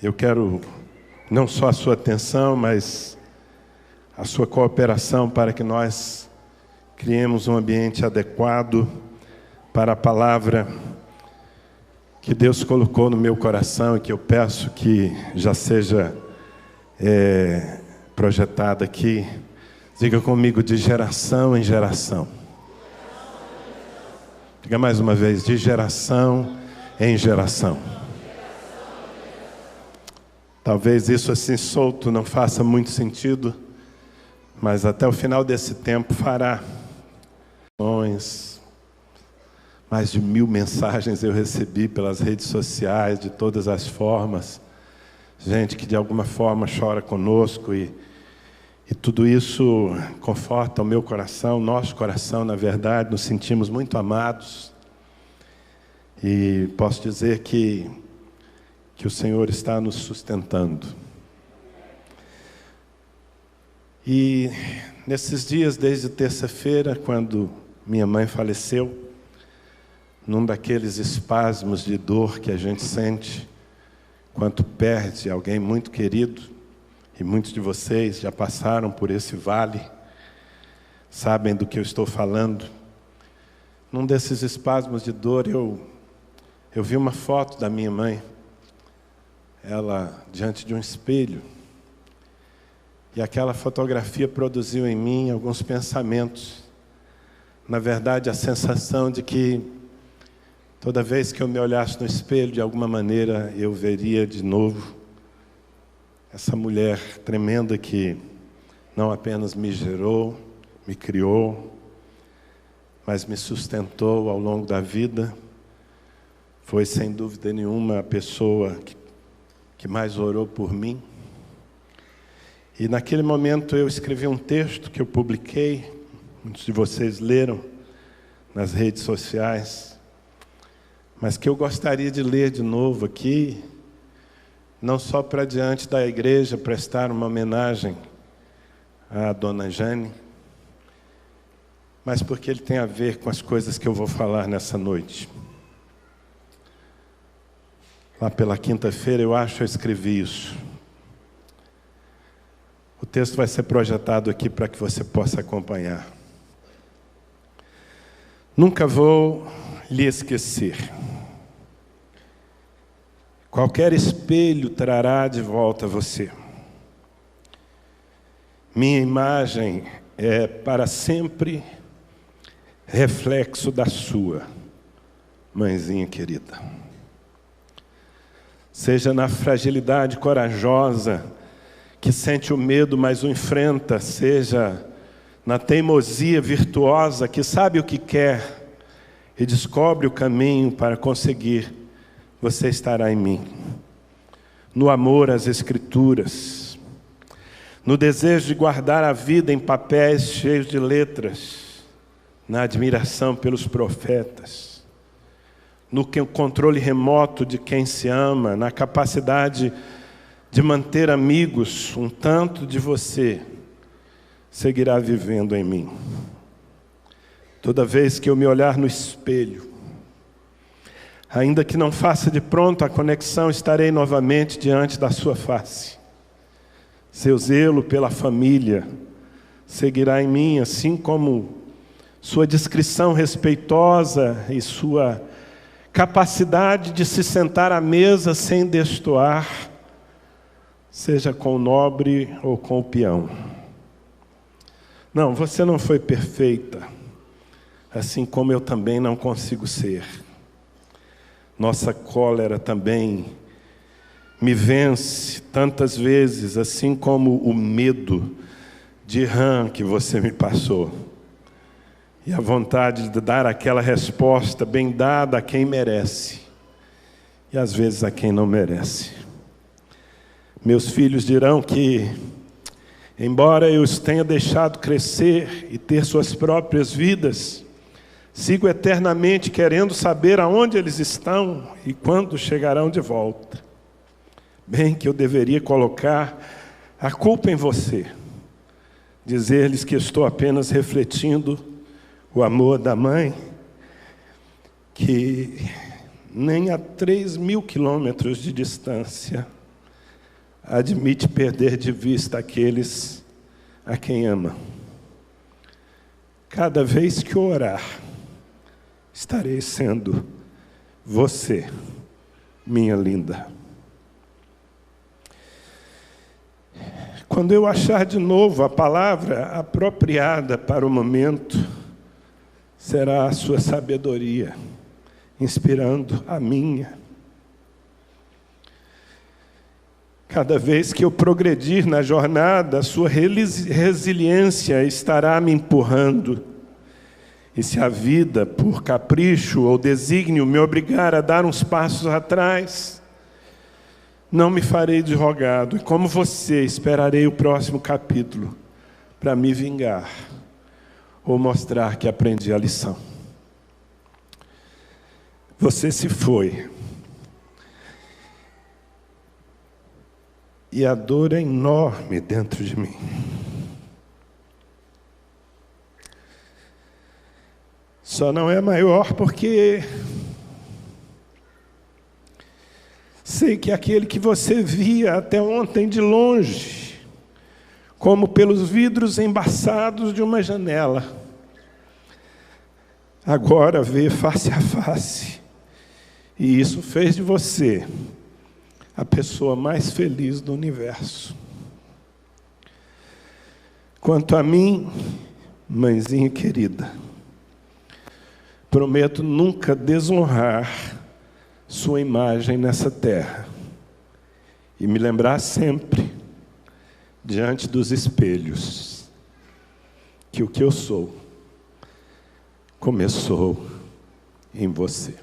Eu quero não só a sua atenção, mas a sua cooperação para que nós criemos um ambiente adequado para a palavra que Deus colocou no meu coração e que eu peço que já seja projetada aqui. Diga comigo, de geração em geração. Diga mais uma vez, de geração em geração. Talvez isso assim solto não faça muito sentido, mas até o final desse tempo fará. Mais de 1000 mensagens eu recebi pelas redes sociais, de todas as formas. Gente que de alguma forma chora conosco e tudo isso conforta o meu coração, nosso coração, na verdade, nos sentimos muito amados. E posso dizer que o Senhor está nos sustentando. E nesses dias, desde terça-feira, quando minha mãe faleceu, num daqueles espasmos de dor que a gente sente quando perde alguém muito querido, e muitos de vocês já passaram por esse vale, sabem do que eu estou falando. Num desses espasmos de dor, eu vi uma foto da minha mãe, ela diante de um espelho, e aquela fotografia produziu em mim alguns pensamentos. Na verdade, a sensação de que toda vez que eu me olhasse no espelho, de alguma maneira, eu veria de novo essa mulher tremenda que não apenas me gerou, me criou, mas me sustentou ao longo da vida. Foi, sem dúvida nenhuma, a pessoa que mais orou por mim. E naquele momento eu escrevi um texto que eu publiquei, muitos de vocês leram nas redes sociais, mas que eu gostaria de ler de novo aqui, não só para diante da igreja prestar uma homenagem à dona Jane, mas porque ele tem a ver com as coisas que eu vou falar nessa noite. Lá pela quinta-feira, eu escrevi isso. O texto vai ser projetado aqui para que você possa acompanhar. Nunca vou lhe esquecer. Qualquer espelho trará de volta você. Minha imagem é para sempre reflexo da sua, mãezinha querida. Seja na fragilidade corajosa, que sente o medo, mas o enfrenta, seja na teimosia virtuosa, que sabe o que quer e descobre o caminho para conseguir, você estará em mim. No amor às Escrituras, no desejo de guardar a vida em papéis cheios de letras, na admiração pelos profetas, no controle remoto de quem se ama, na capacidade de manter amigos, um tanto de você seguirá vivendo em mim. Toda vez que eu me olhar no espelho, ainda que não faça de pronto a conexão, estarei novamente diante da sua face. Seu zelo pela família seguirá em mim, assim como sua discrição respeitosa e sua capacidade de se sentar à mesa sem destoar, seja com o nobre ou com o peão. Não, você não foi perfeita, assim como eu também não consigo ser. Nossa cólera também me vence tantas vezes, assim como o medo de rã que você me passou. E a vontade de dar aquela resposta bem dada a quem merece, e às vezes a quem não merece. Meus filhos dirão que, embora eu os tenha deixado crescer e ter suas próprias vidas, sigo eternamente querendo saber aonde eles estão e quando chegarão de volta. Bem que eu deveria colocar a culpa em você, dizer-lhes que estou apenas refletindo o amor da mãe, que nem a 3.000 quilômetros de distância admite perder de vista aqueles a quem ama. Cada vez que orar, estarei sendo você, minha linda. Quando eu achar de novo a palavra apropriada para o momento, será a sua sabedoria, inspirando a minha. Cada vez que eu progredir na jornada, a sua resiliência estará me empurrando. E se a vida, por capricho ou desígnio, me obrigar a dar uns passos atrás, não me farei de rogado. E como você, esperarei o próximo capítulo para me vingar ou mostrar que aprendi a lição. Você se foi. E a dor é enorme dentro de mim. Só não é maior porque sei que aquele que você via até ontem de longe, como pelos vidros embaçados de uma janela, agora vê face a face. E isso fez de você a pessoa mais feliz do universo. Quanto a mim, mãezinha querida, prometo nunca desonrar sua imagem nessa terra e me lembrar sempre, diante dos espelhos, que o que eu sou começou em você.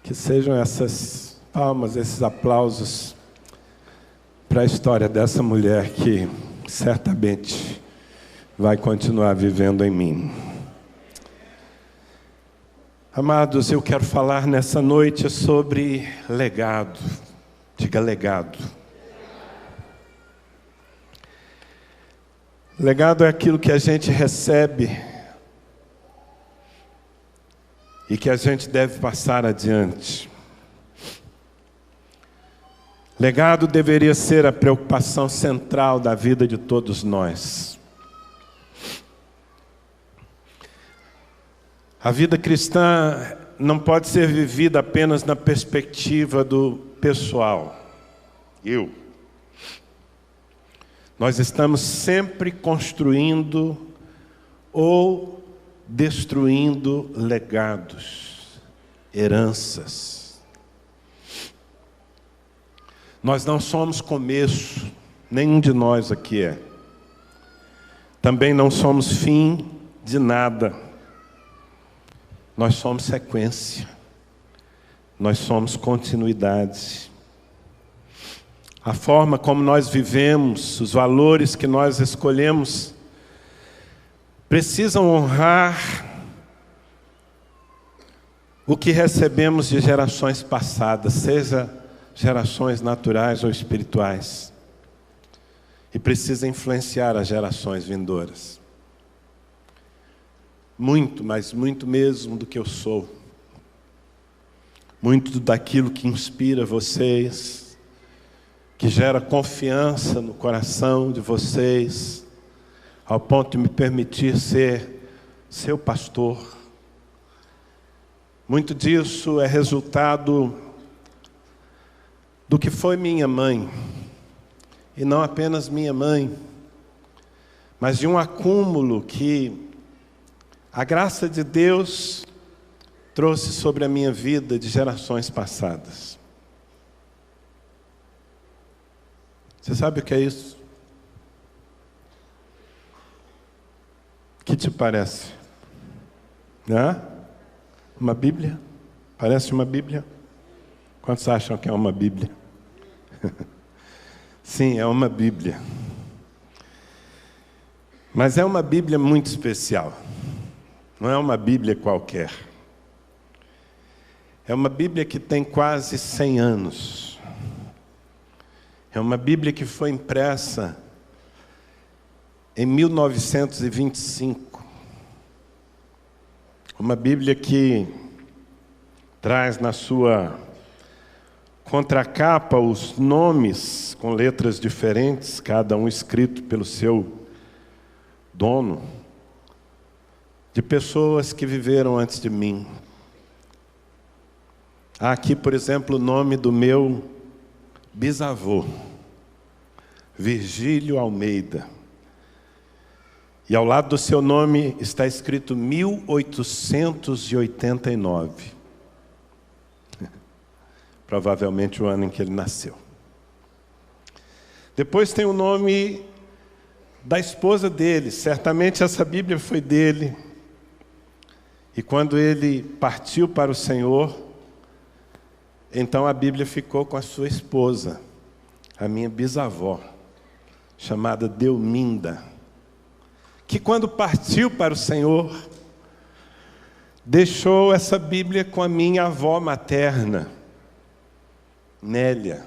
Que sejam essas palmas, esses aplausos para a história dessa mulher que certamente vai continuar vivendo em mim. Amados, eu quero falar nessa noite sobre legado. Diga legado. Legado é aquilo que a gente recebe e que a gente deve passar adiante. Legado deveria ser a preocupação central da vida de todos nós. A vida cristã não pode ser vivida apenas na perspectiva do pessoal. Nós estamos sempre construindo ou destruindo legados, heranças. Nós não somos começo, nenhum de nós aqui é. Também não somos fim de nada. Nós somos sequência. Nós somos continuidade. A forma como nós vivemos, os valores que nós escolhemos, precisam honrar o que recebemos de gerações passadas, seja gerações naturais ou espirituais, e precisa influenciar as gerações vindouras. Muito, mas muito mesmo do que eu sou. Muito daquilo que inspira vocês, que gera confiança no coração de vocês, ao ponto de me permitir ser seu pastor. Muito disso é resultado do que foi minha mãe, e não apenas minha mãe, mas de um acúmulo que a graça de Deus trouxe sobre a minha vida de gerações passadas. Você sabe o que é isso? O que te parece? Uma Bíblia? Parece uma Bíblia? Quantos acham que é uma Bíblia? Sim, é uma Bíblia. Mas é uma Bíblia muito especial. Não é uma Bíblia qualquer. É uma Bíblia que tem quase 100 anos. É uma Bíblia que foi impressa em 1925. Uma Bíblia que traz na sua contracapa os nomes com letras diferentes, cada um escrito pelo seu dono, de pessoas que viveram antes de mim. Há aqui, por exemplo, o nome do meu bisavô, Virgílio Almeida. E ao lado do seu nome está escrito 1889. Provavelmente o ano em que ele nasceu. Depois tem o nome da esposa dele. Certamente essa Bíblia foi dele. E quando ele partiu para o Senhor, então a Bíblia ficou com a sua esposa, a minha bisavó, chamada Delminda, que quando partiu para o Senhor, deixou essa Bíblia com a minha avó materna, Nélia,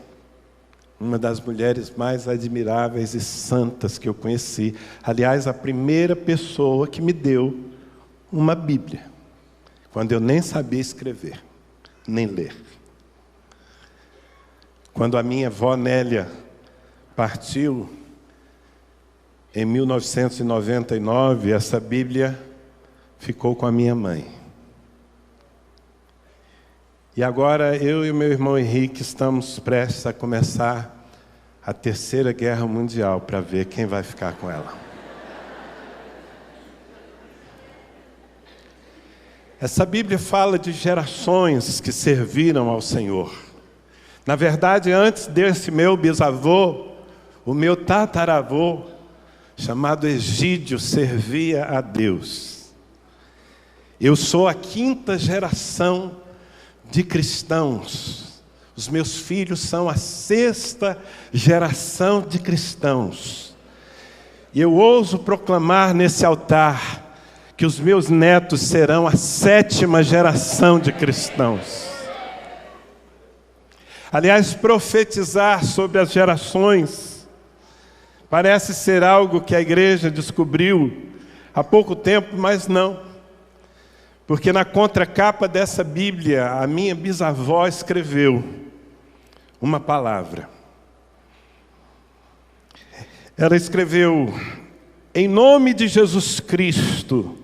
uma das mulheres mais admiráveis e santas que eu conheci. Aliás, a primeira pessoa que me deu uma Bíblia, quando eu nem sabia escrever, nem ler. Quando a minha avó Nélia partiu, em 1999, essa Bíblia ficou com a minha mãe. E agora eu e o meu irmão Henrique estamos prestes a começar a Terceira Guerra Mundial para ver quem vai ficar com ela. Essa Bíblia fala de gerações que serviram ao Senhor. Na verdade, antes desse meu bisavô, o meu tataravô, chamado Egídio, servia a Deus. Eu sou a 5ª geração de cristãos. Os meus filhos são a 6ª geração de cristãos. E eu ouso proclamar nesse altar que os meus netos serão a 7ª geração de cristãos. Aliás, profetizar sobre as gerações parece ser algo que a igreja descobriu há pouco tempo, mas não. Porque na contracapa dessa Bíblia, a minha bisavó escreveu uma palavra. Ela escreveu: em nome de Jesus Cristo,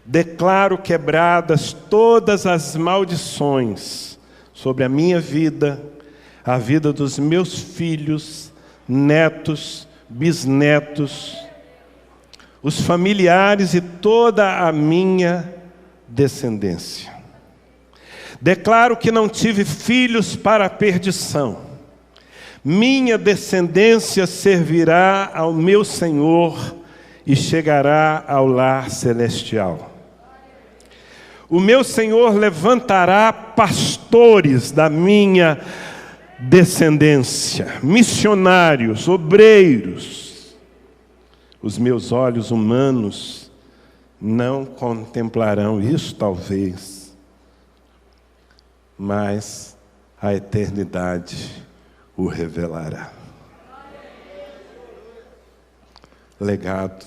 declaro quebradas todas as maldições sobre a minha vida, a vida dos meus filhos, netos, bisnetos, os familiares e toda a minha descendência. Declaro que não tive filhos para a perdição. Minha descendência servirá ao meu Senhor e chegará ao lar celestial. O meu Senhor levantará pastores da minha descendência, missionários, obreiros. Os meus olhos humanos não contemplarão isso, talvez, mas a eternidade o revelará. Legado.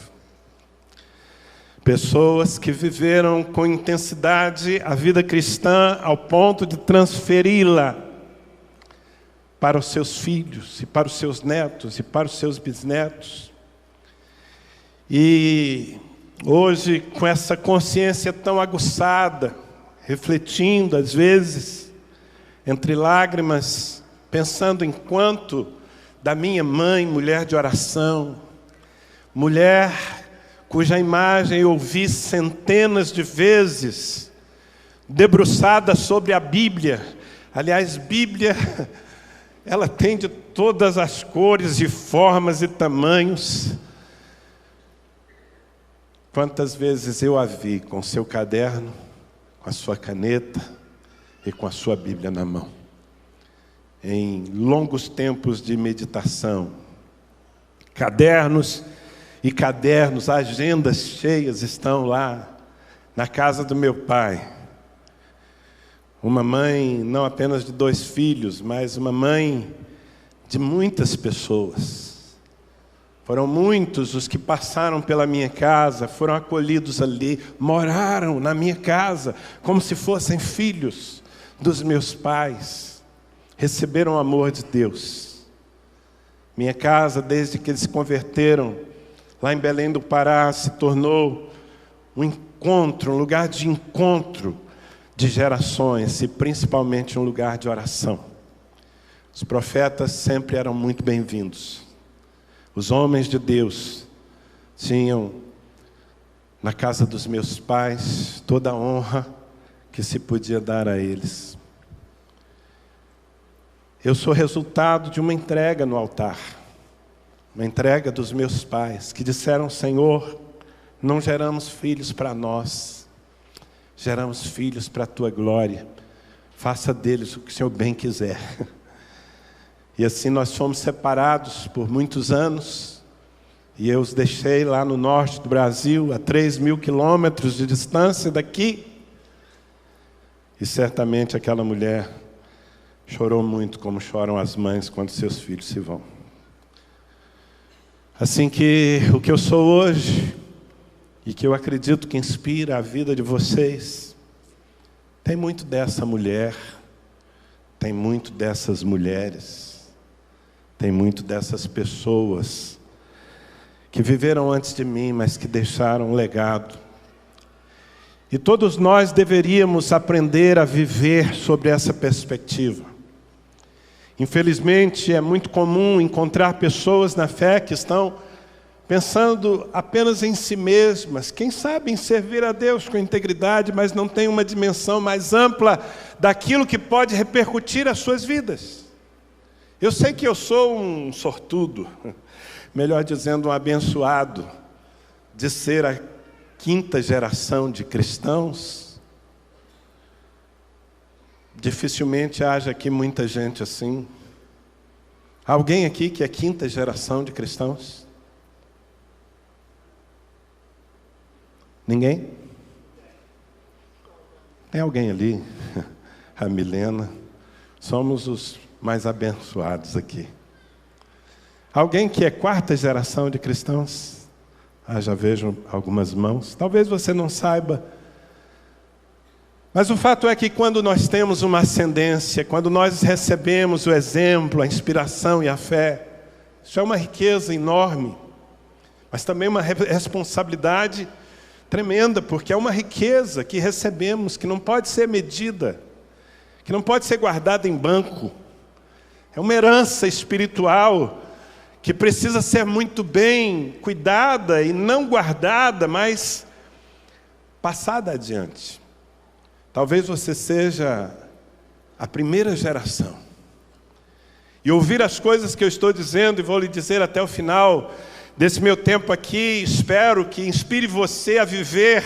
Pessoas que viveram com intensidade a vida cristã ao ponto de transferi-la para os seus filhos, e para os seus netos, e para os seus bisnetos. E hoje, com essa consciência tão aguçada, refletindo às vezes, entre lágrimas, pensando em quanto da minha mãe, mulher de oração, mulher cuja imagem eu vi centenas de vezes, debruçada sobre a Bíblia. Aliás, Bíblia, ela tem de todas as cores e formas e tamanhos. Quantas vezes eu a vi com seu caderno, com a sua caneta e com a sua Bíblia na mão. em longos tempos de meditação. Cadernos e cadernos, agendas cheias estão lá na casa do meu pai. Uma mãe não apenas de 2 filhos, mas uma mãe de muitas pessoas. Foram muitos os que passaram pela minha casa, foram acolhidos ali, moraram na minha casa, como se fossem filhos dos meus pais. Receberam o amor de Deus. Minha casa, desde que eles se converteram, lá em Belém do Pará, se tornou um encontro, um lugar de encontro de gerações e principalmente um lugar de oração. Os profetas sempre eram muito bem-vindos. Os homens de Deus tinham na casa dos meus pais toda a honra que se podia dar a eles. Eu sou resultado de uma entrega no altar. Uma entrega dos meus pais, que disseram: Senhor, não geramos filhos para nós, geramos filhos para a Tua glória. Faça deles o que o Senhor bem quiser. E assim nós fomos separados por muitos anos, e eu os deixei lá no norte do Brasil, a 3.000 quilômetros de distância daqui. E certamente aquela mulher chorou muito, como choram as mães quando seus filhos se vão. Assim que o que eu sou hoje, e que eu acredito que inspira a vida de vocês, tem muito dessa mulher, tem muito dessas mulheres, tem muito dessas pessoas que viveram antes de mim, mas que deixaram um legado. E todos nós deveríamos aprender a viver sobre essa perspectiva. Infelizmente, é muito comum encontrar pessoas na fé que estão pensando apenas em si mesmas, quem sabe em servir a Deus com integridade, mas não tem uma dimensão mais ampla daquilo que pode repercutir as suas vidas. Eu sei que eu sou um sortudo, melhor dizendo, um abençoado, de ser a 5ª geração de cristãos. Dificilmente haja aqui muita gente assim. Alguém aqui que é 5ª geração de cristãos? Ninguém? Tem alguém ali? A Milena. Somos os mais abençoados aqui. Alguém que é 4ª geração de cristãos? Já vejo algumas mãos. Talvez você não saiba. Mas o fato é que quando nós temos uma ascendência, quando nós recebemos o exemplo, a inspiração e a fé, isso é uma riqueza enorme, mas também uma responsabilidade tremenda, porque é uma riqueza que recebemos, que não pode ser medida, que não pode ser guardada em banco. É uma herança espiritual que precisa ser muito bem cuidada e não guardada, mas passada adiante. Talvez você seja a 1ª geração. E ouvir as coisas que eu estou dizendo, e vou lhe dizer até o final desse meu tempo aqui, espero que inspire você a viver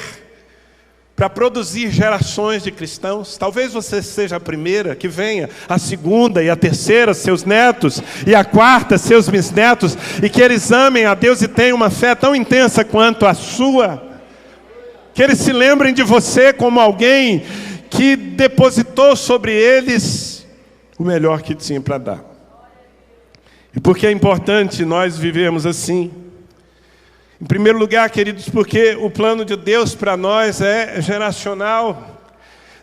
para produzir gerações de cristãos. Talvez você seja a 1ª, que venha a 2ª e a 3ª, seus netos, e a 4ª, seus bisnetos, e que eles amem a Deus e tenham uma fé tão intensa quanto a sua. Que eles se lembrem de você como alguém que depositou sobre eles o melhor que tinha para dar. E por que é importante nós vivermos assim? Em primeiro lugar, queridos, porque o plano de Deus para nós é geracional.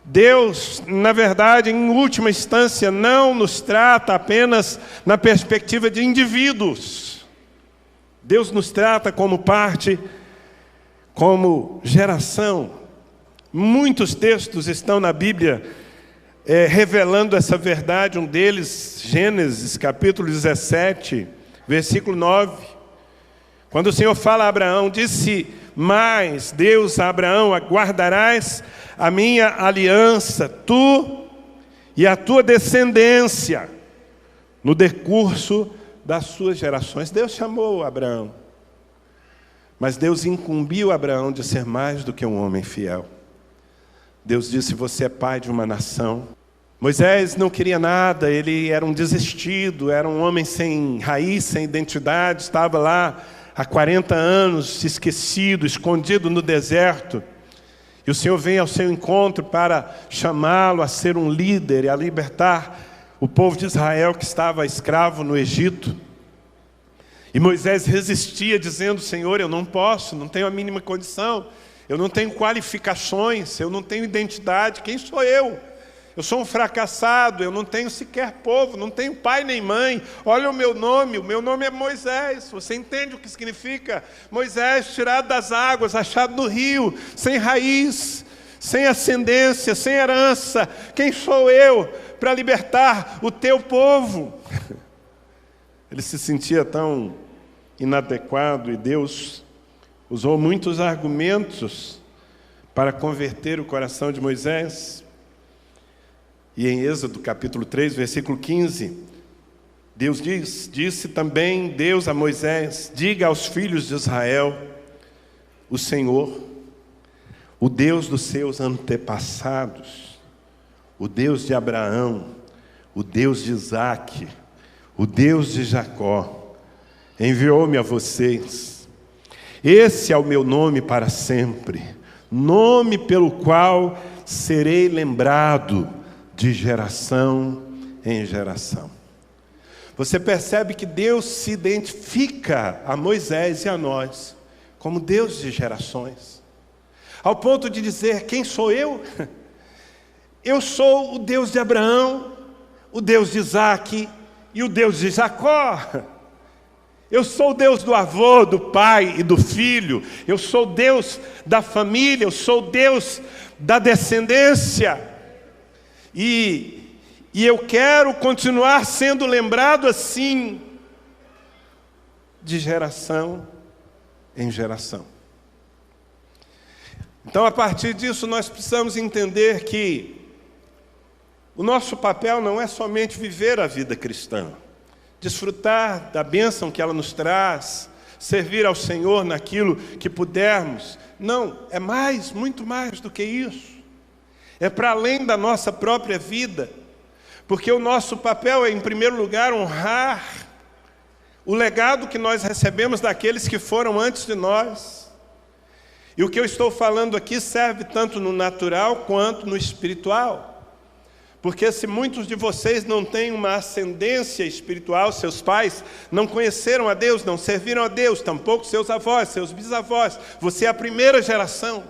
Deus, na verdade, em última instância, não nos trata apenas na perspectiva de indivíduos. Deus nos trata como parte, como geração. Muitos textos estão na Bíblia revelando essa verdade. Um deles, Gênesis, capítulo 17, versículo 9. Quando o Senhor fala a Abraão, disse mais Deus a Abraão: guardarás a minha aliança, tu e a tua descendência, no decurso das suas gerações. Deus chamou Abraão, mas Deus incumbiu Abraão de ser mais do que um homem fiel. Deus disse: você é pai de uma nação, Moisés não queria nada, ele era um desistido, era um homem sem raiz, sem identidade, estava lá há 40 anos, esquecido, escondido no deserto. E o Senhor vem ao seu encontro para chamá-lo a ser um líder e a libertar o povo de Israel que estava escravo no Egito. E Moisés resistia dizendo: Senhor, eu não posso, não tenho a mínima condição, eu não tenho qualificações, eu não tenho identidade, quem sou eu? Eu sou um fracassado, eu não tenho sequer povo, não tenho pai nem mãe. Olha o meu nome é Moisés. Você entende o que significa? Moisés, tirado das águas, achado no rio, sem raiz, sem ascendência, sem herança. Quem sou eu para libertar o teu povo? Ele se sentia tão inadequado e Deus usou muitos argumentos para converter o coração de Moisés. E em Êxodo capítulo 3, versículo 15, Deus disse também Deus a Moisés: diga aos filhos de Israel, o Senhor, o Deus dos seus antepassados, o Deus de Abraão, o Deus de Isaque, o Deus de Jacó, enviou-me a vocês. Esse é o meu nome para sempre, nome pelo qual serei lembrado de geração em geração. Você percebe que Deus se identifica a Moisés e a nós como Deus de gerações, ao ponto de dizer: quem sou eu? Eu sou o Deus de Abraão, o Deus de Isaque e o Deus de Jacó. Eu sou o Deus do avô, do pai e do filho. Eu sou o Deus da família, eu sou o Deus da descendência. E eu quero continuar sendo lembrado assim, de geração em geração. Então, a partir disso, nós precisamos entender que o nosso papel não é somente viver a vida cristã, desfrutar da bênção que ela nos traz, servir ao Senhor naquilo que pudermos. Não, é mais, muito mais do que isso. É para além da nossa própria vida, porque o nosso papel é, em primeiro lugar, honrar o legado que nós recebemos daqueles que foram antes de nós. E o que eu estou falando aqui serve tanto no natural quanto no espiritual. Porque se muitos de vocês não têm uma ascendência espiritual, seus pais não conheceram a Deus, não serviram a Deus, tampouco seus avós, seus bisavós, você é a primeira geração.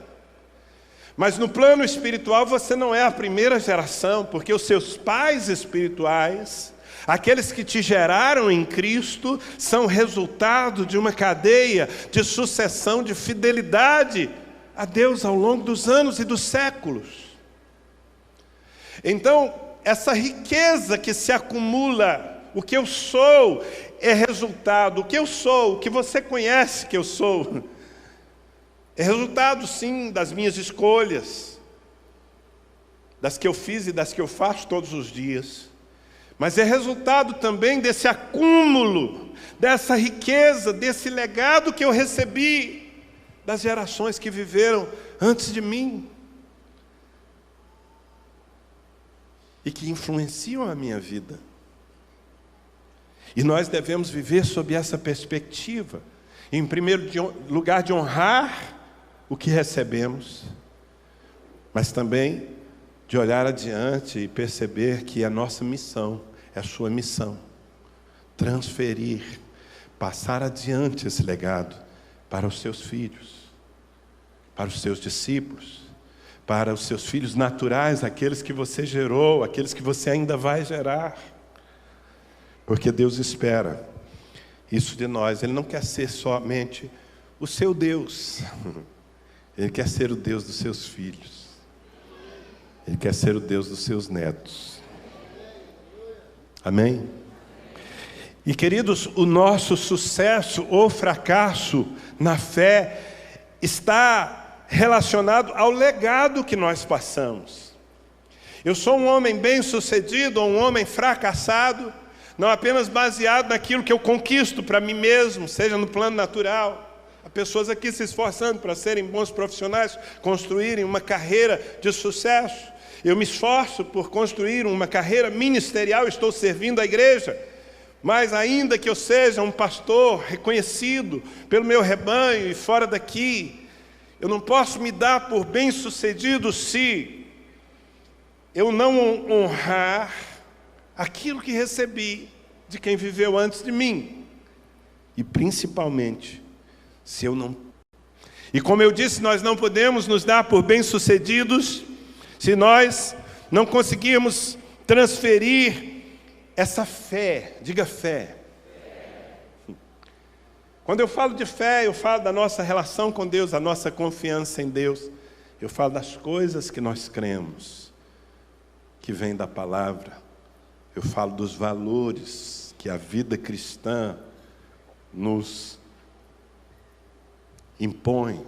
Mas no plano espiritual você não é a primeira geração, porque os seus pais espirituais, aqueles que te geraram em Cristo, são resultado de uma cadeia de sucessão de fidelidade a Deus ao longo dos anos e dos séculos. Então, essa riqueza que se acumula, o que eu sou é resultado, o que eu sou, o que você conhece que eu sou, é resultado, sim, das minhas escolhas, das que eu fiz e das que eu faço todos os dias. Mas é resultado também desse acúmulo, dessa riqueza, desse legado que eu recebi das gerações que viveram antes de mim e que influenciam a minha vida. E nós devemos viver sob essa perspectiva, em primeiro lugar de honrar o que recebemos, mas também de olhar adiante e perceber que a nossa missão é a sua missão. Transferir, passar adiante esse legado para os seus filhos, para os seus discípulos, para os seus filhos naturais, aqueles que você gerou, aqueles que você ainda vai gerar. Porque Deus espera isso de nós. Ele não quer ser somente o seu Deus. Ele quer ser o Deus dos seus filhos. Ele quer ser o Deus dos seus netos. Amém? E queridos, o nosso sucesso ou fracasso na fé está relacionado ao legado que nós passamos. Eu sou um homem bem-sucedido ou um homem fracassado, não apenas baseado naquilo que eu conquisto para mim mesmo, seja no plano natural, Há pessoas aqui se esforçando para serem bons profissionais, construírem uma carreira de sucesso. Eu me esforço por construir uma carreira ministerial, estou servindo a igreja. Mas ainda que eu seja um pastor reconhecido pelo meu rebanho e fora daqui, eu não posso me dar por bem-sucedido se eu não honrar aquilo que recebi de quem viveu antes de mim. E principalmente, se eu não... E como eu disse, nós não podemos nos dar por bem-sucedidos se nós não conseguirmos transferir essa fé. Diga fé. Quando eu falo de fé, eu falo da nossa relação com Deus, da nossa confiança em Deus. Eu falo das coisas que nós cremos, que vêm da palavra. Eu falo dos valores que a vida cristã nos impõe.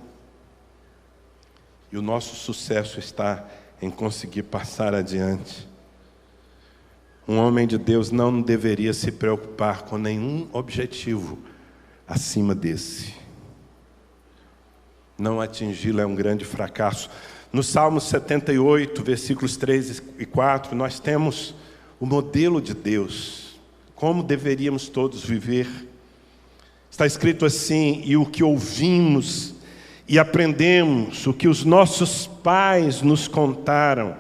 E o nosso sucesso está em conseguir passar adiante. Um homem de Deus não deveria se preocupar com nenhum objetivo acima desse. Não atingi-lo é um grande fracasso. No Salmo 78, versículos 3 e 4, nós temos o modelo de Deus, como deveríamos todos viver. Está escrito assim: e o que ouvimos e aprendemos, o que os nossos pais nos contaram,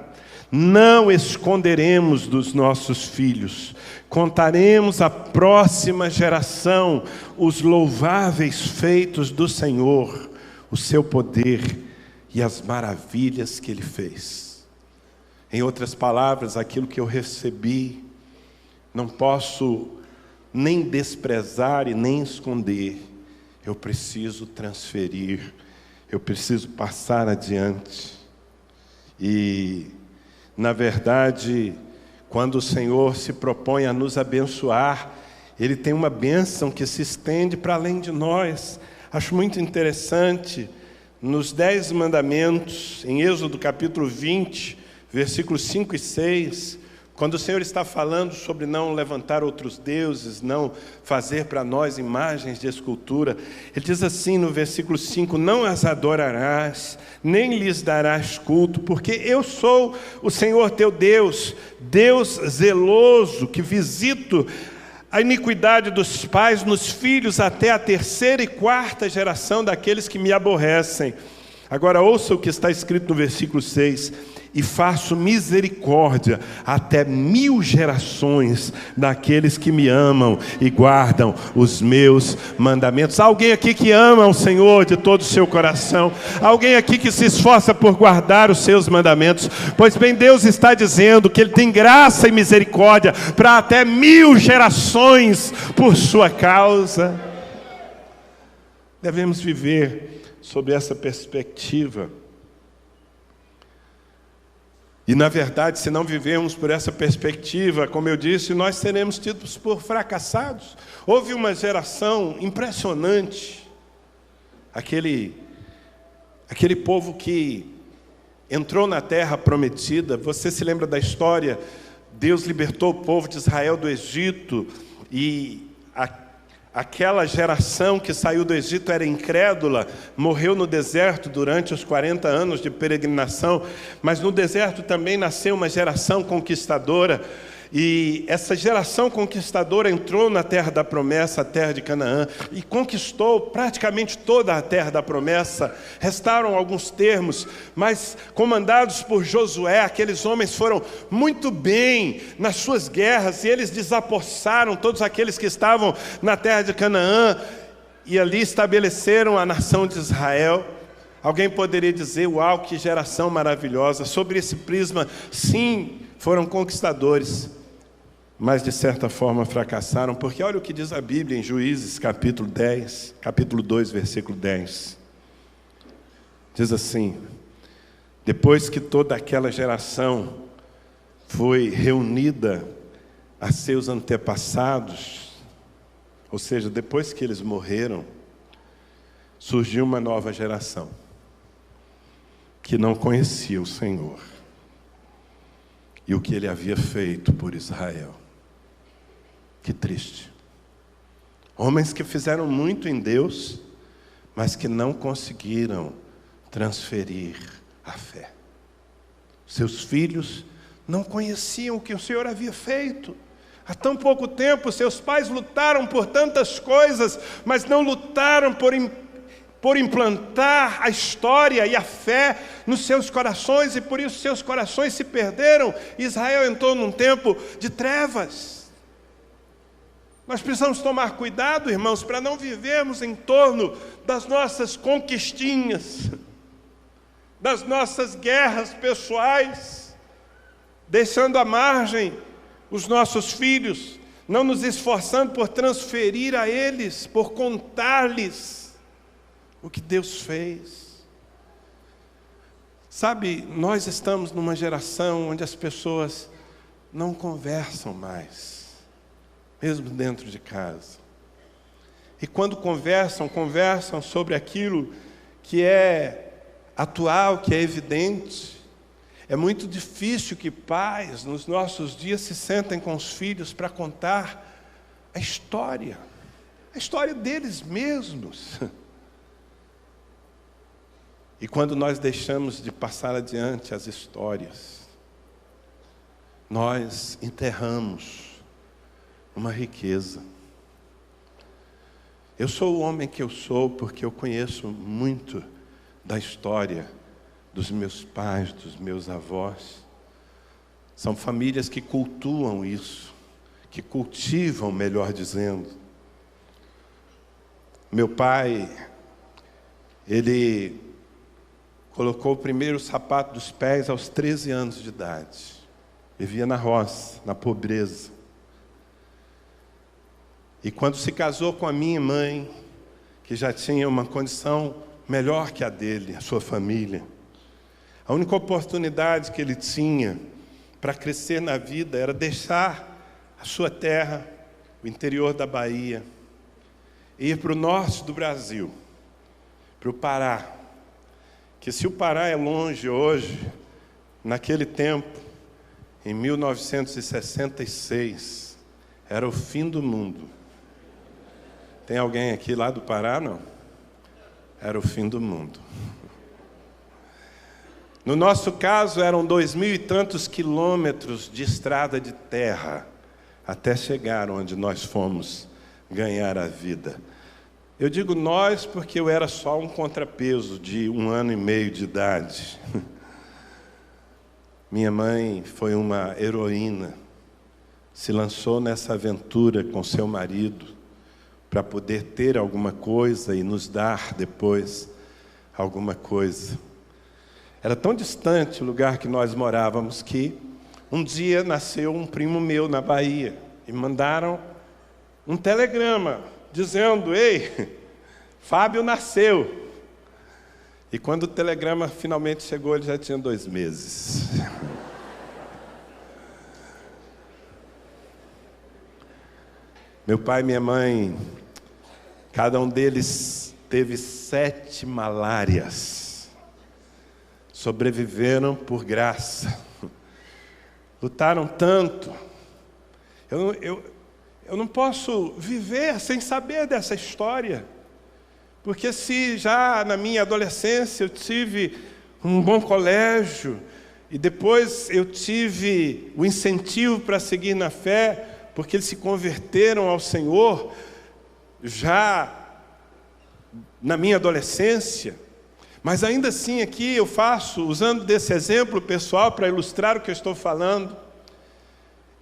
não esconderemos dos nossos filhos, contaremos à próxima geração os louváveis feitos do Senhor, o seu poder e as maravilhas que Ele fez. Em outras palavras, aquilo que eu recebi, não posso nem desprezar e nem esconder. Eu preciso transferir, eu preciso passar adiante. E, na verdade, quando o Senhor se propõe a nos abençoar, Ele tem uma bênção que se estende para além de nós. Acho muito interessante, nos 10 mandamentos, em Êxodo capítulo 20, versículos 5 e 6, quando o Senhor está falando sobre não levantar outros deuses, não fazer para nós imagens de escultura, Ele diz assim no versículo 5, não as adorarás, nem lhes darás culto, porque eu sou o Senhor teu Deus, Deus zeloso, que visito a iniquidade dos pais nos filhos até a 3ª e 4ª geração daqueles que me aborrecem. Agora ouça o que está escrito no versículo 6. E faço misericórdia até 1000 gerações daqueles que me amam e guardam os meus mandamentos. Alguém aqui que ama o Senhor de todo o seu coração? Alguém aqui que se esforça por guardar os seus mandamentos? Pois bem, Deus está dizendo que Ele tem graça e misericórdia para até 1000 gerações por sua causa. Devemos viver sob essa perspectiva. E, na verdade, se não vivemos por essa perspectiva, como eu disse, nós seremos tidos por fracassados. Houve uma geração impressionante, aquele povo que entrou na terra prometida. Você se lembra da história? Deus libertou o povo de Israel do Egito, e aquela geração que saiu do Egito era incrédula, morreu no deserto durante os 40 anos de peregrinação, mas no deserto também nasceu uma geração conquistadora, e essa geração conquistadora entrou na terra da promessa, a terra de Canaã, e conquistou praticamente toda a terra da promessa. Restaram alguns termos, mas comandados por Josué, aqueles homens foram muito bem nas suas guerras, e eles desapossaram todos aqueles que estavam na terra de Canaã, e ali estabeleceram a nação de Israel. Alguém poderia dizer, uau, que geração maravilhosa. Sobre esse prisma, sim, foram conquistadores, mas de certa forma fracassaram, porque olha o que diz a Bíblia em Juízes capítulo 2, versículo 10. Diz assim: depois que toda aquela geração foi reunida a seus antepassados, ou seja, depois que eles morreram, surgiu uma nova geração que não conhecia o Senhor e o que Ele havia feito por Israel. Que triste. Homens que fizeram muito em Deus, mas que não conseguiram transferir a fé. Seus filhos não conheciam o que o Senhor havia feito. Há tão pouco tempo, seus pais lutaram por tantas coisas, mas não lutaram por implantar a história e a fé nos seus corações, e por isso seus corações se perderam. Israel entrou num tempo de trevas. Nós precisamos tomar cuidado, irmãos, para não vivermos em torno das nossas conquistinhas, das nossas guerras pessoais, deixando à margem os nossos filhos, não nos esforçando por transferir a eles, por contar-lhes o que Deus fez. Sabe, nós estamos numa geração onde as pessoas não conversam mais, mesmo dentro de casa. E quando conversam sobre aquilo que é atual, que é evidente. É muito difícil que pais, nos nossos dias, se sentem com os filhos para contar a história deles mesmos. E quando nós deixamos de passar adiante as histórias, nós enterramos uma riqueza. Eu sou o homem que eu sou porque eu conheço muito da história dos meus pais, dos meus avós. São famílias que cultuam isso, que cultivam, melhor dizendo. Meu pai, ele colocou o primeiro sapato dos pés aos 13 anos de idade. Vivia na roça, na pobreza. E quando se casou com a minha mãe, que já tinha uma condição melhor que a dele, a sua família, a única oportunidade que ele tinha para crescer na vida era deixar a sua terra, o interior da Bahia, e ir para o norte do Brasil, para o Pará. Que se o Pará é longe hoje, naquele tempo, em 1966, era o fim do mundo. Tem alguém aqui lá do Pará, não? Era o fim do mundo. No nosso caso, eram 2.000 e tantos quilômetros de estrada de terra, até chegar onde nós fomos ganhar a vida. Eu digo nós porque eu era só um contrapeso de 1 ano e meio de idade. Minha mãe foi uma heroína, se lançou nessa aventura com seu marido para poder ter alguma coisa e nos dar depois alguma coisa. Era tão distante o lugar que nós morávamos que um dia nasceu um primo meu na Bahia e mandaram um telegrama dizendo: ei, Fábio nasceu. E quando o telegrama finalmente chegou, ele já tinha 2 meses. Meu pai e minha mãe, cada um deles teve 7 malárias. Sobreviveram por graça. Lutaram tanto. Eu não posso viver sem saber dessa história. Porque se já na minha adolescência eu tive um bom colégio, e depois eu tive o incentivo para seguir na fé, porque eles se converteram ao Senhor, já na minha adolescência, mas ainda assim aqui eu faço, usando desse exemplo pessoal para ilustrar o que eu estou falando,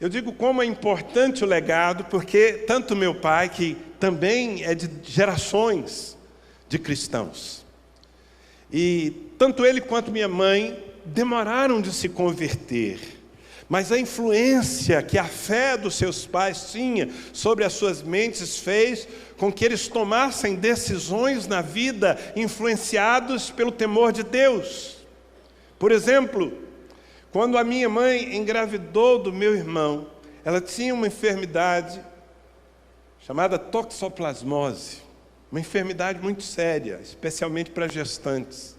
eu digo como é importante o legado, porque tanto meu pai, que também é de gerações de cristãos, e tanto ele quanto minha mãe demoraram de se converter, mas a influência que a fé dos seus pais tinha sobre as suas mentes fez com que eles tomassem decisões na vida influenciados pelo temor de Deus. Por exemplo, quando a minha mãe engravidou do meu irmão, ela tinha uma enfermidade chamada toxoplasmose, uma enfermidade muito séria, especialmente para gestantes.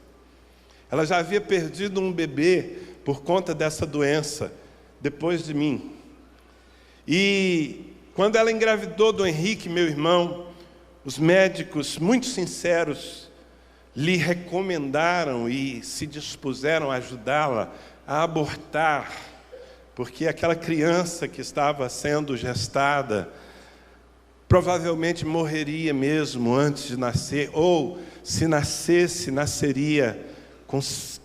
Ela já havia perdido um bebê por conta dessa doença, depois de mim. E quando ela engravidou do Henrique, meu irmão, Os médicos, muito sinceros, lhe recomendaram e se dispuseram a ajudá-la a abortar, porque aquela criança que estava sendo gestada provavelmente morreria mesmo antes de nascer, ou se nascesse, nasceria com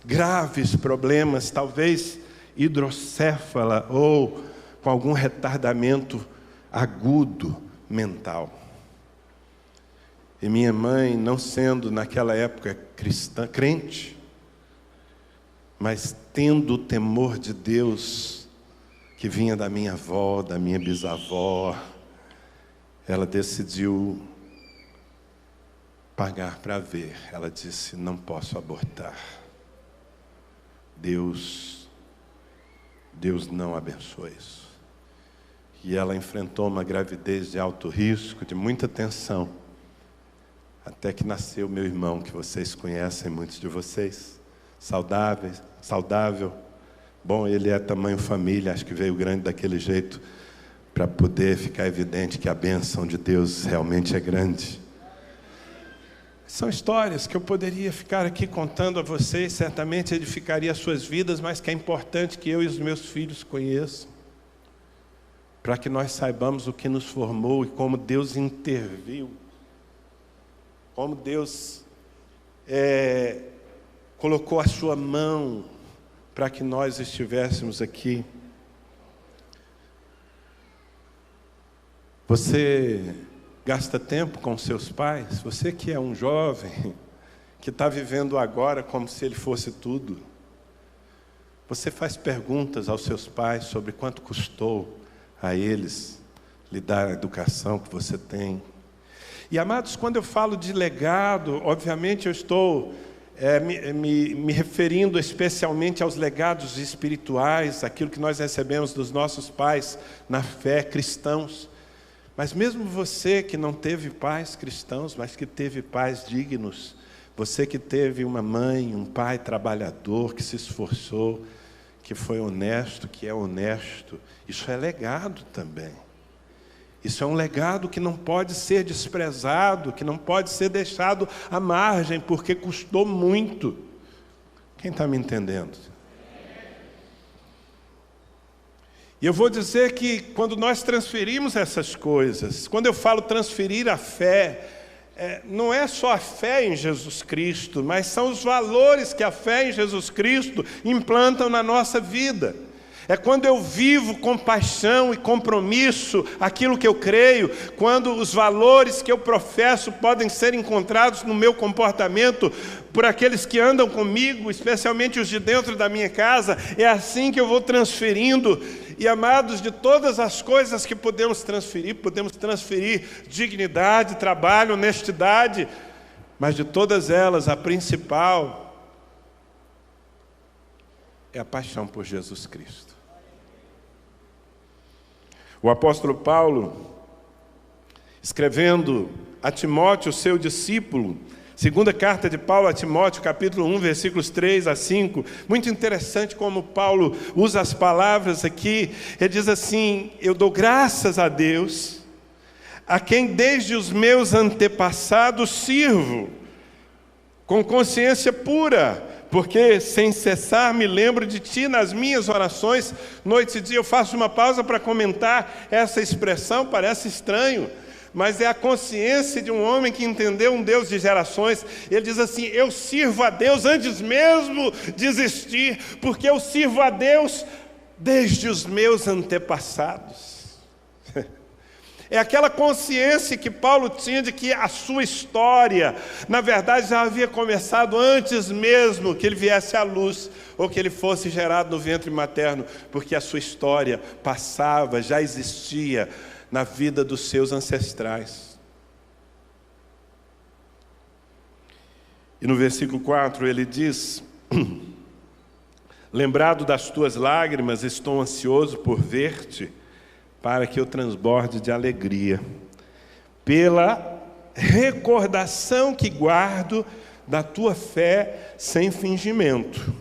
graves problemas, talvez hidrocéfala ou com algum retardamento agudo mental. E minha mãe, não sendo naquela época cristã, crente, mas tendo o temor de Deus que vinha da minha avó, da minha bisavó, ela decidiu pagar para ver. Ela disse: não posso abortar. Deus não abençoa isso. E ela enfrentou uma gravidez de alto risco, de muita tensão, até que nasceu meu irmão, que vocês conhecem, muitos de vocês, saudável. Bom, ele é tamanho família, acho que veio grande daquele jeito, para poder ficar evidente que a bênção de Deus realmente é grande. São histórias que eu poderia ficar aqui contando a vocês, certamente edificaria as suas vidas, mas que é importante que eu e os meus filhos conheçam, para que nós saibamos o que nos formou e como Deus interviu, como Deus colocou a sua mão para que nós estivéssemos aqui. Você gasta tempo com seus pais? Você que é um jovem, que está vivendo agora como se ele fosse tudo. Você faz perguntas aos seus pais sobre quanto custou a eles lhe dar a educação que você tem. E amados, quando eu falo de legado, obviamente eu estou me referindo especialmente aos legados espirituais, aquilo que nós recebemos dos nossos pais na fé, cristãos. Mas mesmo você que não teve pais cristãos, mas que teve pais dignos, você que teve uma mãe, um pai trabalhador, que se esforçou, que foi honesto, que é honesto, isso é legado também. Isso é um legado que não pode ser desprezado, que não pode ser deixado à margem, porque custou muito. Quem está me entendendo? E eu vou dizer que quando nós transferimos essas coisas, quando eu falo transferir a fé, não é só a fé em Jesus Cristo, mas são os valores que a fé em Jesus Cristo implantam na nossa vida. É quando eu vivo com paixão e compromisso aquilo que eu creio, quando os valores que eu professo podem ser encontrados no meu comportamento por aqueles que andam comigo, especialmente os de dentro da minha casa. É assim que eu vou transferindo. E amados, de todas as coisas que podemos transferir dignidade, trabalho, honestidade, mas de todas elas, a principal é a paixão por Jesus Cristo. O apóstolo Paulo, escrevendo a Timóteo, seu discípulo, segunda carta de Paulo a Timóteo, capítulo 1, versículos 3 a 5, muito interessante como Paulo usa as palavras aqui. Ele diz assim: eu dou graças a Deus, a quem desde os meus antepassados sirvo, com consciência pura, porque sem cessar me lembro de ti nas minhas orações, noite e dia. Eu faço uma pausa para comentar essa expressão, parece estranho, mas é a consciência de um homem que entendeu um Deus de gerações. Ele diz assim: eu sirvo a Deus antes mesmo de existir, porque eu sirvo a Deus desde os meus antepassados. É aquela consciência que Paulo tinha de que a sua história, na verdade, já havia começado antes mesmo que ele viesse à luz, ou que ele fosse gerado no ventre materno, porque a sua história passava, já existia na vida dos seus ancestrais. E no versículo 4 ele diz: lembrado das tuas lágrimas, estou ansioso por ver-te, para que eu transborde de alegria, pela recordação que guardo da tua fé sem fingimento,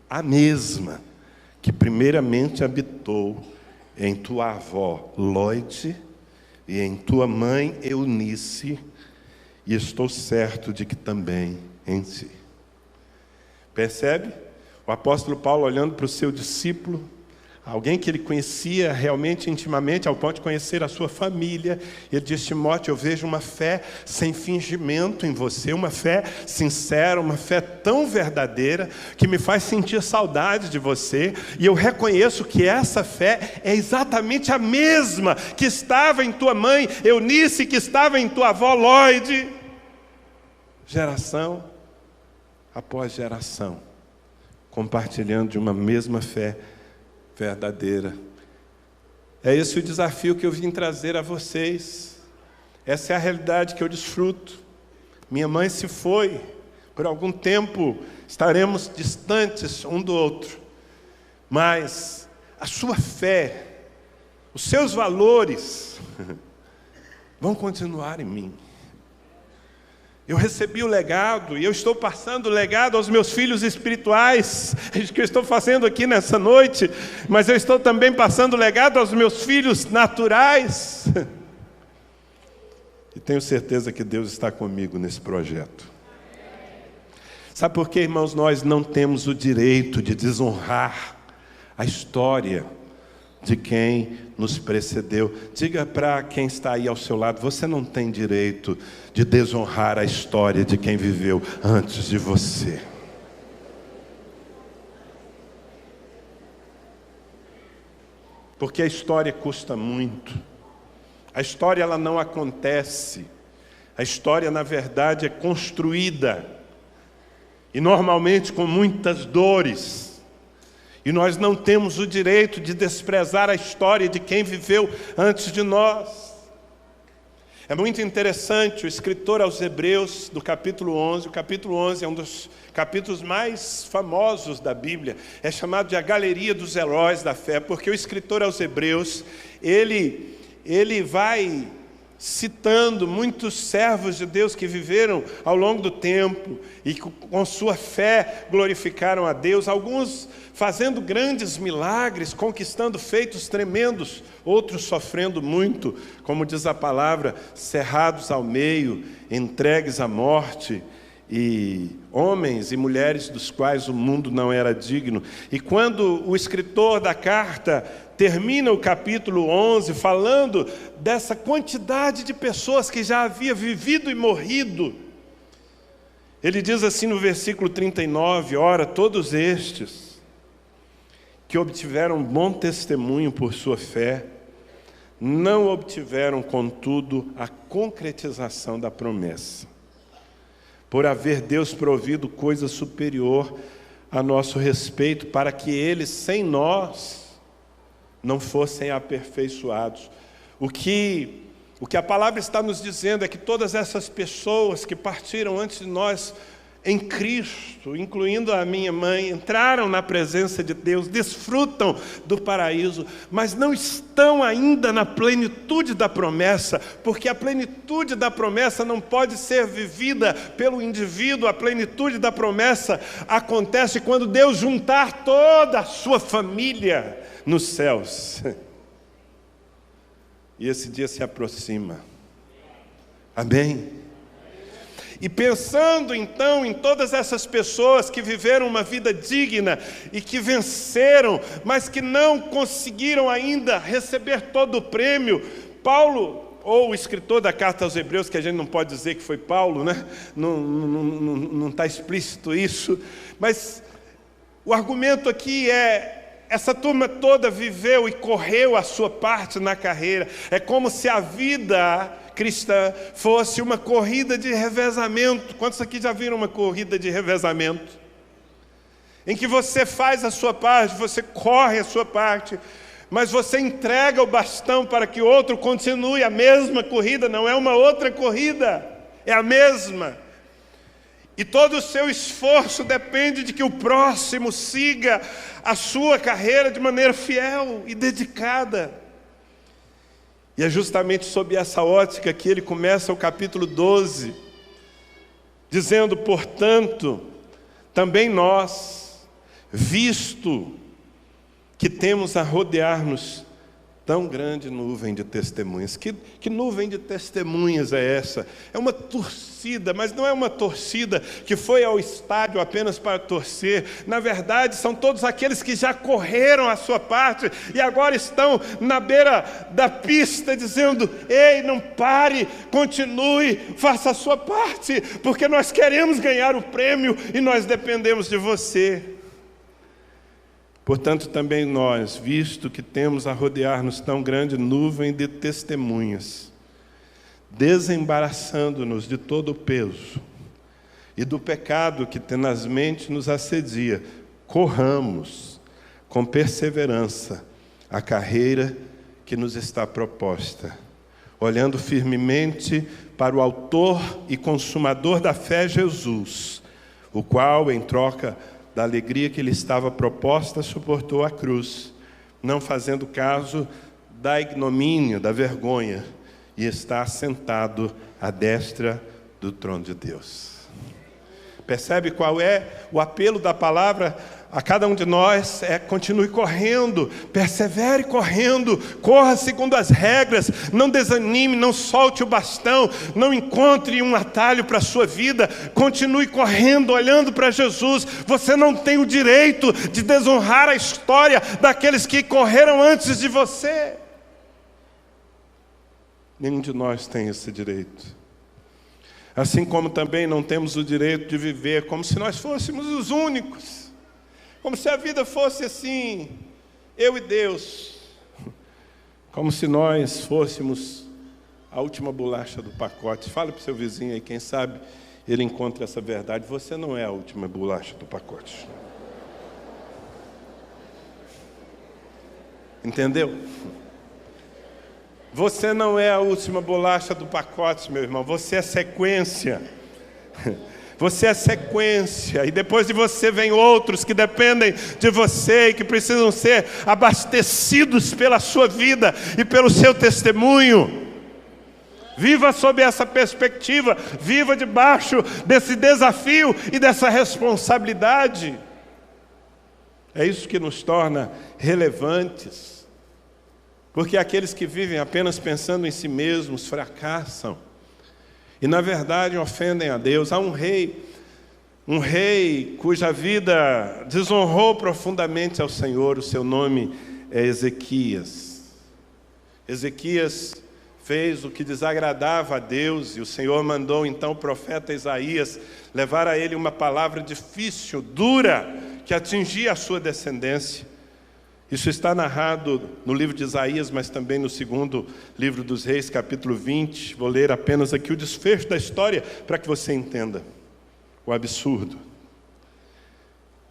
a mesma que primeiramente habitou em tua avó Loide e em tua mãe Eunice, e estou certo de que também em si. Percebe? O apóstolo Paulo olhando para o seu discípulo, alguém que ele conhecia realmente intimamente, ao ponto de conhecer a sua família, ele diz: Timóteo, eu vejo uma fé sem fingimento em você, uma fé sincera, uma fé tão verdadeira, que me faz sentir saudade de você, e eu reconheço que essa fé é exatamente a mesma que estava em tua mãe Eunice, que estava em tua avó Lloyd, geração após geração, compartilhando de uma mesma fé verdadeira. É esse o desafio que eu vim trazer a vocês. Essa é a realidade que eu desfruto. Minha mãe se foi, por algum tempo estaremos distantes um do outro, mas a sua fé, os seus valores vão continuar em mim. Eu recebi o legado e eu estou passando o legado aos meus filhos espirituais. É isso que eu estou fazendo aqui nessa noite. Mas eu estou também passando o legado aos meus filhos naturais. E tenho certeza que Deus está comigo nesse projeto. Sabe por quê, irmãos? Nós não temos o direito de desonrar a história de quem nos precedeu. Diga para quem está aí ao seu lado: você não tem direito de desonrar a história de quem viveu antes de você. Porque a história custa muito. A história, ela não acontece. A história, na verdade, é construída. E normalmente com muitas dores. E nós não temos o direito de desprezar a história de quem viveu antes de nós. É muito interessante, o escritor aos Hebreus, do capítulo 11, o capítulo 11 é um dos capítulos mais famosos da Bíblia, é chamado de a galeria dos heróis da fé, porque o escritor aos Hebreus, ele vai citando muitos servos de Deus que viveram ao longo do tempo e com sua fé glorificaram a Deus, alguns fazendo grandes milagres, conquistando feitos tremendos, outros sofrendo muito, como diz a palavra, cerrados ao meio, entregues à morte, e homens e mulheres dos quais o mundo não era digno. E quando o escritor da carta termina o capítulo 11 falando dessa quantidade de pessoas que já havia vivido e morrido, ele diz assim no versículo 39, ora, todos estes que obtiveram bom testemunho por sua fé, não obtiveram, contudo, a concretização da promessa, por haver Deus provido coisa superior a nosso respeito, para que eles, sem nós, não fossem aperfeiçoados. O que a palavra está nos dizendo é que todas essas pessoas que partiram antes de nós em Cristo, incluindo a minha mãe, entraram na presença de Deus, desfrutam do paraíso, mas não estão ainda na plenitude da promessa, porque a plenitude da promessa não pode ser vivida pelo indivíduo. A plenitude da promessa acontece quando Deus juntar toda a sua família nos céus. E esse dia se aproxima. Amém? E pensando então em todas essas pessoas que viveram uma vida digna e que venceram, mas que não conseguiram ainda receber todo o prêmio, Paulo, ou o escritor da carta aos Hebreus, que a gente não pode dizer que foi Paulo, né? Não está explícito isso, mas o argumento aqui é: essa turma toda viveu e correu a sua parte na carreira. É como se a vida cristã fosse uma corrida de revezamento. Quantos aqui já viram uma corrida de revezamento? Em que você faz a sua parte, você corre a sua parte, mas você entrega o bastão para que o outro continue a mesma corrida. Não é uma outra corrida, é a mesma. E todo o seu esforço depende de que o próximo siga a sua carreira de maneira fiel e dedicada. E é justamente sob essa ótica que ele começa o capítulo 12, dizendo: portanto, também nós, visto que temos a rodear-nos tão grande nuvem de testemunhas. Que nuvem de testemunhas é essa? É uma torcida, mas não é uma torcida que foi ao estádio apenas para torcer. Na verdade, são todos aqueles que já correram a sua parte e agora estão na beira da pista dizendo: ei, não pare, continue, faça a sua parte, porque nós queremos ganhar o prêmio e nós dependemos de você. Portanto, também nós, visto que temos a rodear-nos tão grande nuvem de testemunhas, desembaraçando-nos de todo o peso e do pecado que tenazmente nos assedia, corramos com perseverança a carreira que nos está proposta, olhando firmemente para o autor e consumador da fé, Jesus, o qual, em troca da alegria que lhe estava proposta, suportou a cruz, não fazendo caso da ignomínia, da vergonha, e está sentado à destra do trono de Deus. Percebe qual é o apelo da palavra a cada um de nós? Continue correndo, persevere correndo, corra segundo as regras, não desanime, não solte o bastão, não encontre um atalho para a sua vida, continue correndo, olhando para Jesus. Você não tem o direito de desonrar a história daqueles que correram antes de você. Nenhum de nós tem esse direito. Assim como também não temos o direito de viver como se nós fôssemos os únicos. Como se a vida fosse assim, eu e Deus. Como se nós fôssemos a última bolacha do pacote. Fala para o seu vizinho aí, quem sabe ele encontra essa verdade. Você não é a última bolacha do pacote. Entendeu? Você não é a última bolacha do pacote, meu irmão. Você é sequência. Você é sequência. E depois de você vem outros que dependem de você e que precisam ser abastecidos pela sua vida e pelo seu testemunho. Viva sob essa perspectiva. Viva debaixo desse desafio e dessa responsabilidade. É isso que nos torna relevantes. Porque aqueles que vivem apenas pensando em si mesmos fracassam. E na verdade ofendem a Deus. Há um rei cuja vida desonrou profundamente ao Senhor. O seu nome é Ezequias. Ezequias fez o que desagradava a Deus. E o Senhor mandou então o profeta Isaías levar a ele uma palavra difícil, dura, que atingia a sua descendência. Isso está narrado no livro de Isaías, mas também no segundo livro dos Reis, capítulo 20. Vou ler apenas aqui o desfecho da história para que você entenda o absurdo.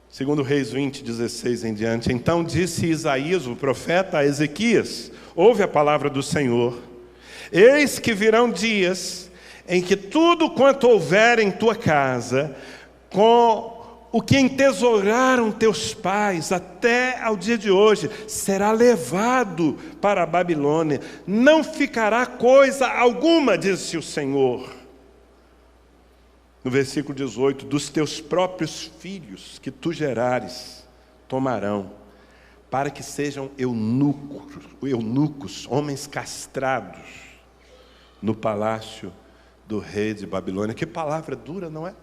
Segundo Reis 20, 16 em diante. Então disse Isaías, o profeta, a Ezequias: ouve a palavra do Senhor. Eis que virão dias em que tudo quanto houver em tua casa, com o que entesouraram teus pais até ao dia de hoje, será levado para a Babilônia. Não ficará coisa alguma, disse o Senhor. No versículo 18, dos teus próprios filhos que tu gerares, tomarão, para que sejam eunucos, homens castrados, no palácio do rei de Babilônia. Que palavra dura, não é?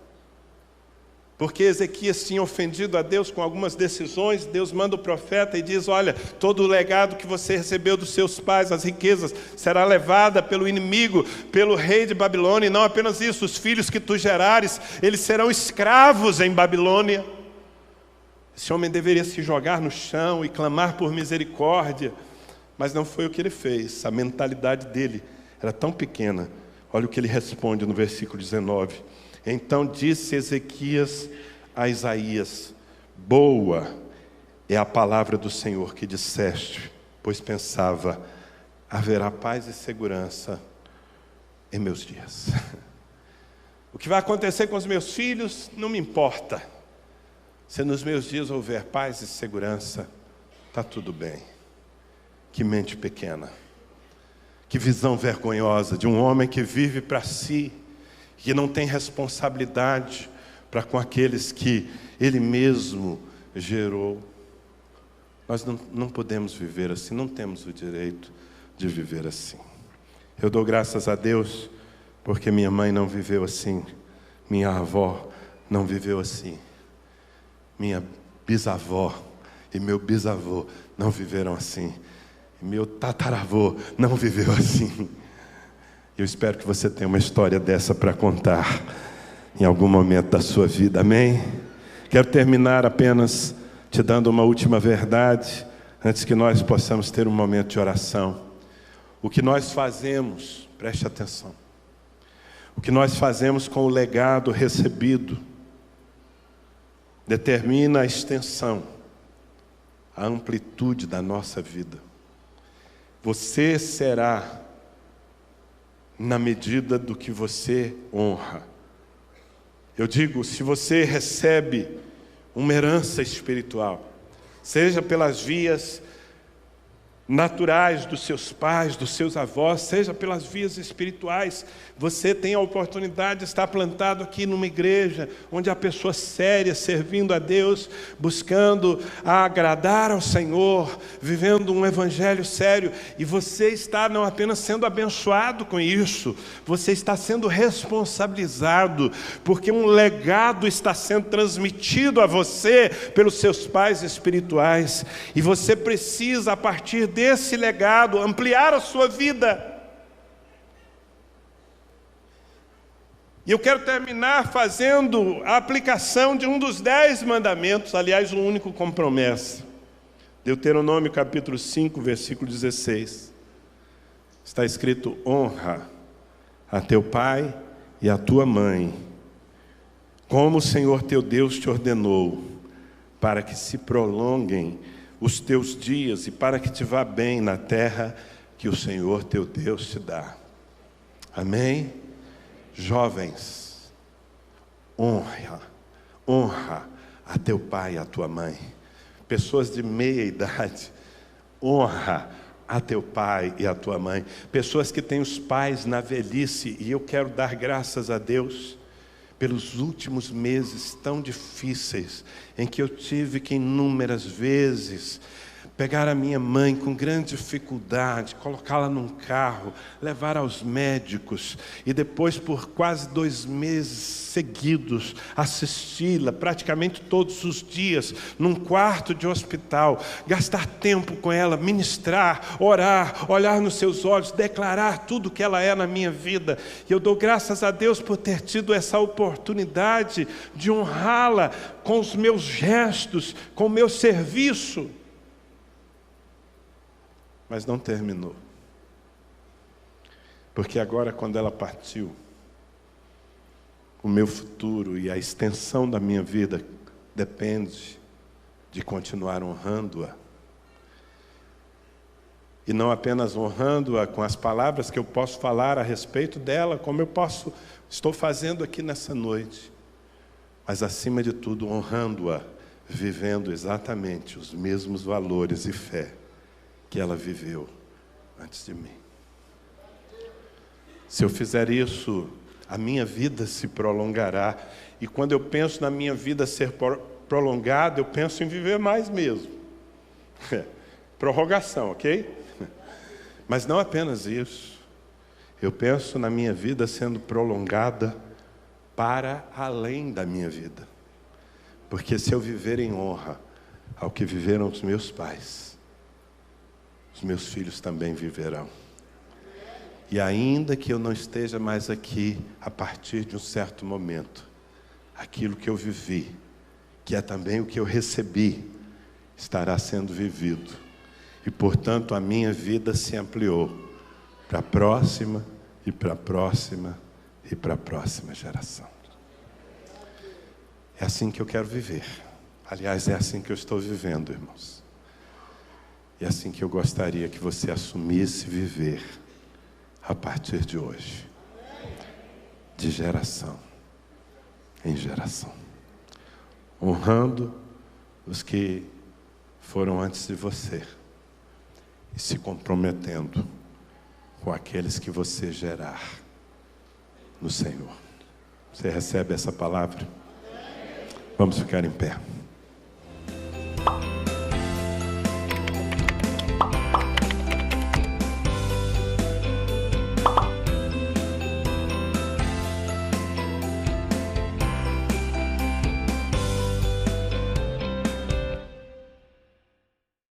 Porque Ezequias tinha ofendido a Deus com algumas decisões. Deus manda o profeta e diz: olha, todo o legado que você recebeu dos seus pais, as riquezas, será levada pelo inimigo, pelo rei de Babilônia. E não apenas isso, os filhos que tu gerares, eles serão escravos em Babilônia. Esse homem deveria se jogar no chão e clamar por misericórdia, mas não foi o que ele fez. A mentalidade dele era tão pequena. Olha o que ele responde no versículo 19. Então disse Ezequias a Isaías: boa é a palavra do Senhor que disseste, pois pensava, haverá paz e segurança em meus dias. O que vai acontecer com os meus filhos não me importa. Se nos meus dias houver paz e segurança, está tudo bem. Que mente pequena. Que visão vergonhosa de um homem que vive para si, que não tem responsabilidade para com aqueles que ele mesmo gerou. Nós não podemos viver assim, não temos o direito de viver assim. Eu dou graças a Deus porque minha mãe não viveu assim, minha avó não viveu assim, minha bisavó e meu bisavô não viveram assim, e meu tataravô não viveu assim. Eu espero que você tenha uma história dessa para contar em algum momento da sua vida, amém? Quero terminar apenas te dando uma última verdade, antes que nós possamos ter um momento de oração. O que nós fazemos, preste atenção, o que nós fazemos com o legado recebido, determina a extensão, a amplitude da nossa vida. Você será na medida do que você honra. Eu digo, se você recebe uma herança espiritual, seja pelas vias naturais dos seus pais, dos seus avós, seja pelas vias espirituais, você tem a oportunidade de estar plantado aqui numa igreja, onde há pessoas sérias, servindo a Deus, buscando agradar ao Senhor, vivendo um evangelho sério, e você está não apenas sendo abençoado com isso, você está sendo responsabilizado, porque um legado está sendo transmitido a você pelos seus pais espirituais, e você precisa, a partir desse legado, ampliar a sua vida. E eu quero terminar fazendo a aplicação de um dos 10 mandamentos, aliás, o único com promessa. Deuteronômio capítulo 5, versículo 16. Está escrito: honra a teu pai e a tua mãe, como o Senhor teu Deus te ordenou, para que se prolonguem os teus dias e para que te vá bem na terra que o Senhor teu Deus te dá. Amém? Jovens, honra a teu pai e a tua mãe. Pessoas de meia idade, honra a teu pai e a tua mãe. Pessoas que têm os pais na velhice, e eu quero dar graças a Deus pelos últimos meses tão difíceis, em que eu tive que inúmeras vezes pegar a minha mãe com grande dificuldade, colocá-la num carro, levar aos médicos, e depois por quase 2 meses seguidos, assisti-la praticamente todos os dias, num quarto de hospital, gastar tempo com ela, ministrar, orar, olhar nos seus olhos, declarar tudo que ela é na minha vida. E eu dou graças a Deus por ter tido essa oportunidade de honrá-la com os meus gestos, com o meu serviço. Mas não terminou. Porque agora, quando ela partiu, o meu futuro e a extensão da minha vida depende de continuar honrando-a. E não apenas honrando-a com as palavras que eu posso falar a respeito dela, como estou fazendo aqui nessa noite, mas acima de tudo honrando-a, vivendo exatamente os mesmos valores e fé que ela viveu antes de mim. Se eu fizer isso, a minha vida se prolongará. E quando eu penso na minha vida ser prolongada, eu penso em viver mais mesmo. Prorrogação, ok? Mas não apenas isso. Eu penso na minha vida sendo prolongada para além da minha vida. Porque se eu viver em honra ao que viveram os meus pais, os meus filhos também viverão. E ainda que eu não esteja mais aqui, a partir de um certo momento, aquilo que eu vivi, que é também o que eu recebi, estará sendo vivido. E, portanto, a minha vida se ampliou para a próxima, e para a próxima, e para a próxima geração. É assim que eu quero viver. Aliás, é assim que eu estou vivendo, irmãos. E é assim que eu gostaria que você assumisse viver a partir de hoje, de geração em geração, honrando os que foram antes de você e se comprometendo com aqueles que você gerar no Senhor. Você recebe essa palavra? Vamos ficar em pé.